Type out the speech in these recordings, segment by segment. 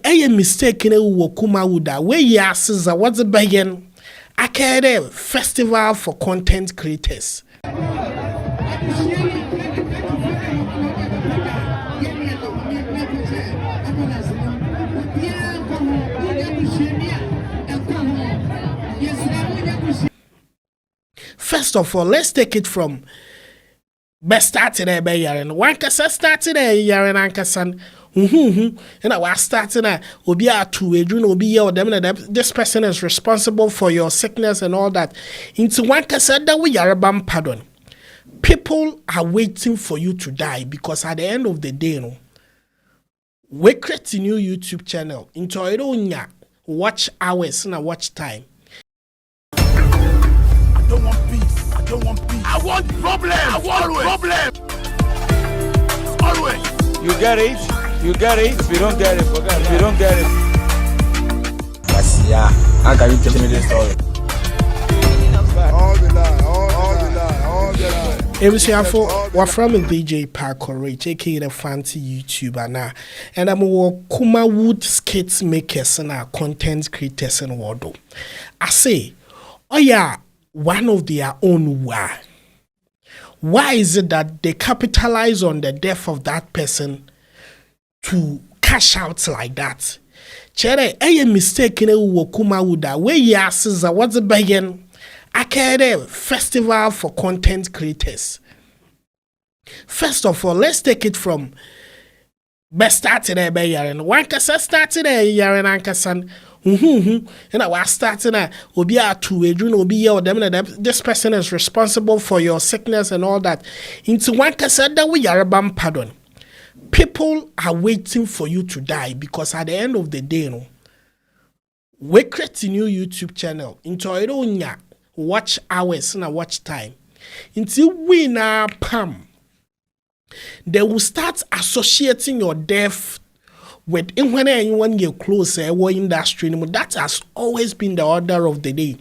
A mistake in a Kumawood where yes what's the begin a festival for content creators. First of all, let's take it from best started a bay and one cassa started a year and ankasan. And I was starting will be a two will be your them this person is responsible for your sickness and all that. Into one cassa that we are about pardon. People are waiting for you to die because at the end of the day, no, we create a new YouTube channel into our own watch hours and a watch time. I don't want peace. I don't want peace. I want problem. I want problem. Always. You get it? You get it? If you don't get it, forget it. If you don't get it. Yeah, how can you tell me this story? All the lie. Ebusiafo, we're from DJ Parkour, aka the fancy YouTuber now, and I'm Kumawood skits makers and our content creators and world. I say, oh yeah, one of their own why. Why is it that they capitalize on the death of that person to cash out like that? Chere, a mistake in a Kumawood where yes what's the begin a festival for content creators. First of all, let's take it from best started a bay and one cassa started a year and ankasan. And I was starting will be a two will be your them this person is responsible for your sickness and all that. Into one cassa that we are about pardon. People are waiting for you to die because at the end of the day, no, we create a new YouTube channel into our own watch hours and a watch time. Until we now pam, they will start associating your death with when anyone get close or industry. That has always been the order of the day.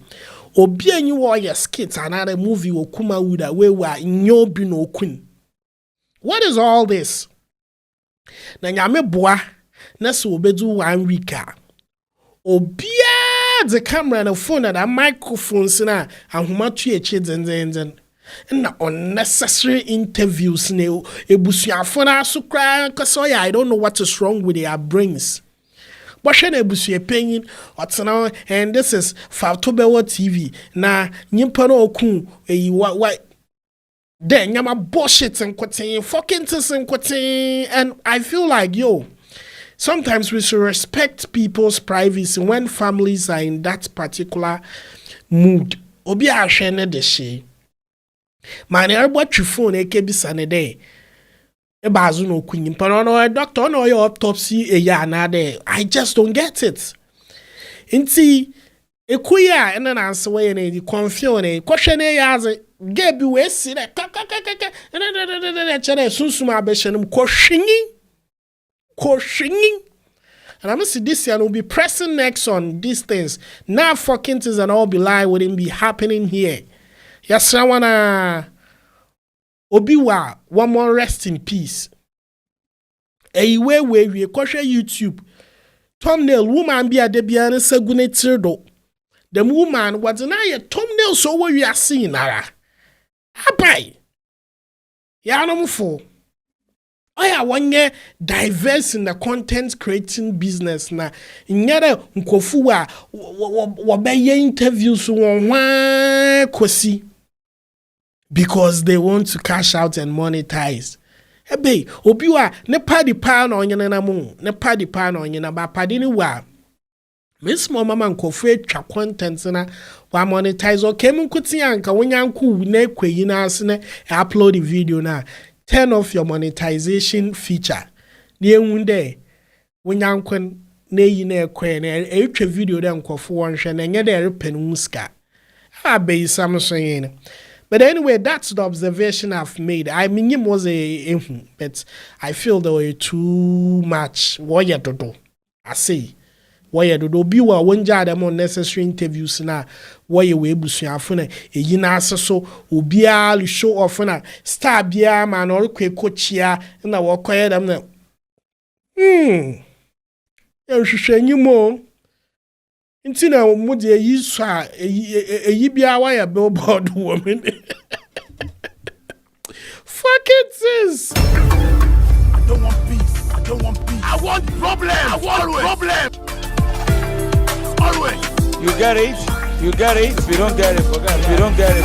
Obi and you are your skits another movie or Kumawood where we are in your bino queen. What is all this? Na nyame boa na so obedu 1 week obia the camera and the phone and the microphones na ahoma tu eche zenzenzen na unnecessary interviews na ebusuafo na so kra cause I don't know what is wrong with their brains. But when ebusue penyin otena and this is Fautobewo TV na nyimpa no okun eyi why then yama bullshit and quoting fucking and quoting, and I feel like sometimes we should respect people's privacy when families are in that particular mood. Obi a shene de she. Man, everybody phone ekebisa day. E bazu no queen. But no doctor no your autopsy a ya na de. I just don't get it. Inti ekuya and then answer way the confion question yaze. Gebi we see that sunsuma beshenum koshinging. And I'm see this year will be pressing next on these things. Now fucking things and all be lie wouldn't be happening here. Yes, I wanna Obiwa, one more rest in peace. A way we question YouTube. Thumbnail woman be a debian segunetirdo. The woman was an eye thumbnail so where you are seeing Nara. Abai. Yanomfo. I 1 year diverse in the content creating business na. Nyere nkofuwa wabeye interviews won kosi because they want to cash out and monetize. Ebe obiwa ne party pa na onye na mu ne party pa na onye na ba party ni wa. Miss mama nkofu etwa content na wa monetize okay munkuti anka wonyanku na kweyi na asene upload the video na turn off your monetization feature ni enwunde wonyanku na yi na ekwe na etwa video de nkofu wonhwe na enye de repen muska abai samson yin. But anyway, that's the observation I've made. I mean, it was but I feel there were too much. What you do? I say. Why you do be wa wonja them unnecessary interviews na why you we busuafo na eyi na aseso obia show off na star bia ma na orkwe kochia na wo koye dem na Nhwehwɛ enyim nti na mo de yi so a eyi bia wa ya billboard woman. Fuck it, sis. I don't want peace. I don't want peace. I want problem. I want problem. Always. You get it? You get it? If you don't get it, forget it. If you don't get it.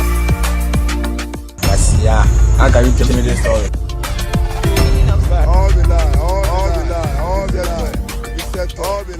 Yes, yeah. How can you tell me this story? All the lie, all the lie, all the lie. You said all the lie.